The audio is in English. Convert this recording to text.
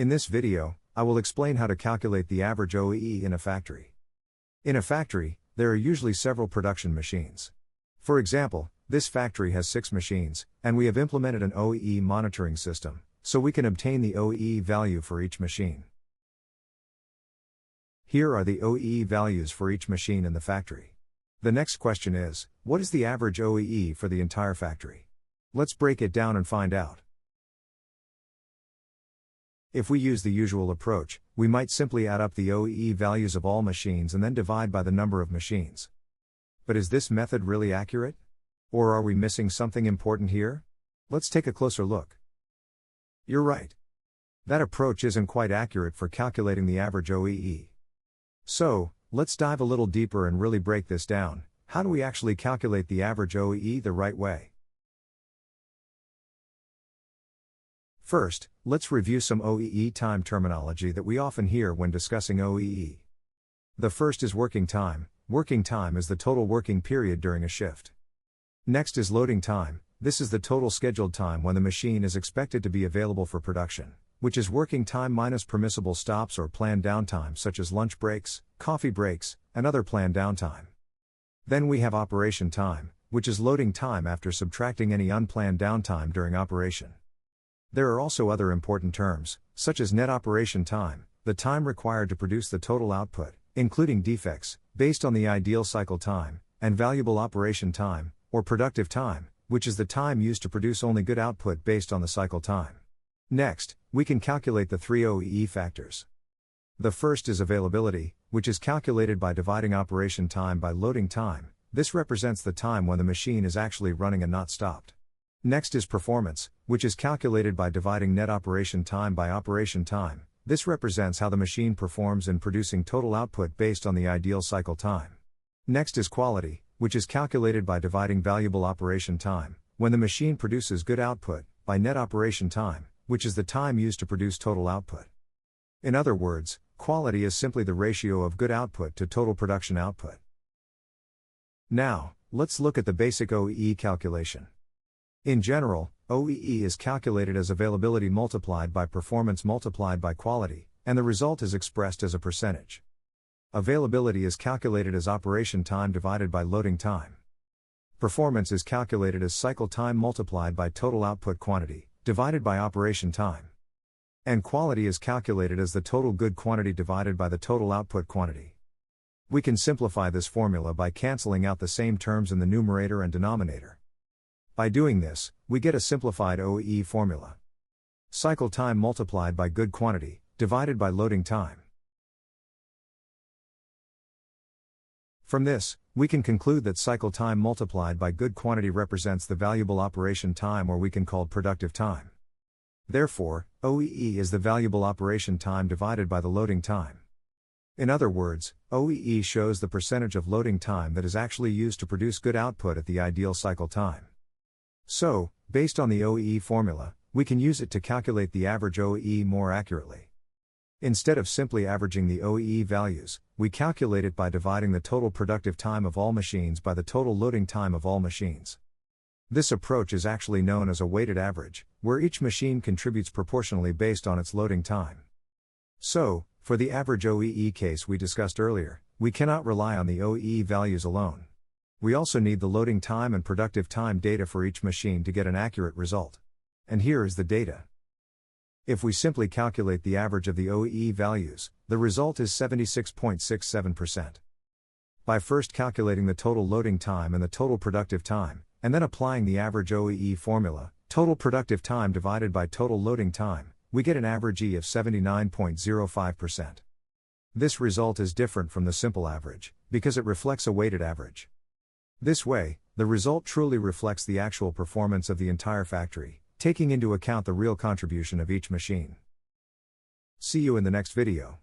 In this video, I will explain how to calculate the average OEE in a factory. In a factory, there are usually several production machines. For example, this factory has 6 machines, and we have implemented an OEE monitoring system, so we can obtain the OEE value for each machine. Here are the OEE values for each machine in the factory. The next question is, what is the average OEE for the entire factory? Let's break it down and find out. If we use the usual approach, we might simply add up the OEE values of all machines and then divide by the number of machines. But is this method really accurate? Or are we missing something important here? Let's take a closer look. You're right. That approach isn't quite accurate for calculating the average OEE. So, let's dive a little deeper and really break this down. How do we actually calculate the average OEE the right way? First, let's review some OEE time terminology that we often hear when discussing OEE. The first is working time. Working time is the total working period during a shift. Next is loading time. This is the total scheduled time when the machine is expected to be available for production, which is working time minus permissible stops or planned downtime such as lunch breaks, coffee breaks, and other planned downtime. Then we have operation time, which is loading time after subtracting any unplanned downtime during operation. There are also other important terms, such as net operation time, the time required to produce the total output, including defects, based on the ideal cycle time, and valuable operation time, or productive time, which is the time used to produce only good output based on the cycle time. Next, we can calculate the 3 OEE factors. The first is availability, which is calculated by dividing operation time by loading time. This represents the time when the machine is actually running and not stopped. Next is performance, which is calculated by dividing net operation time by operation time. This represents how the machine performs in producing total output based on the ideal cycle time. Next is quality, which is calculated by dividing valuable operation time, when the machine produces good output, by net operation time, which is the time used to produce total output. In other words, quality is simply the ratio of good output to total production output. Now, let's look at the basic OEE calculation. In general, OEE is calculated as availability multiplied by performance multiplied by quality, and the result is expressed as a percentage. Availability is calculated as operation time divided by loading time. Performance is calculated as cycle time multiplied by total output quantity, divided by operation time. And quality is calculated as the total good quantity divided by the total output quantity. We can simplify this formula by canceling out the same terms in the numerator and denominator. By doing this, we get a simplified OEE formula. Cycle time multiplied by good quantity, divided by loading time. From this, we can conclude that cycle time multiplied by good quantity represents the valuable operation time, or we can call productive time. Therefore, OEE is the valuable operation time divided by the loading time. In other words, OEE shows the percentage of loading time that is actually used to produce good output at the ideal cycle time. So, based on the OEE formula, we can use it to calculate the average OEE more accurately. Instead of simply averaging the OEE values, we calculate it by dividing the total productive time of all machines by the total loading time of all machines. This approach is actually known as a weighted average, where each machine contributes proportionally based on its loading time. So, for the average OEE case we discussed earlier, we cannot rely on the OEE values alone. We also need the loading time and productive time data for each machine to get an accurate result. And here is the data. If we simply calculate the average of the OEE values, the result is 76.67%. By first calculating the total loading time and the total productive time, and then applying the average OEE formula, total productive time divided by total loading time, we get an average E of 79.05%. This result is different from the simple average, because it reflects a weighted average. This way, the result truly reflects the actual performance of the entire factory, taking into account the real contribution of each machine. See you in the next video.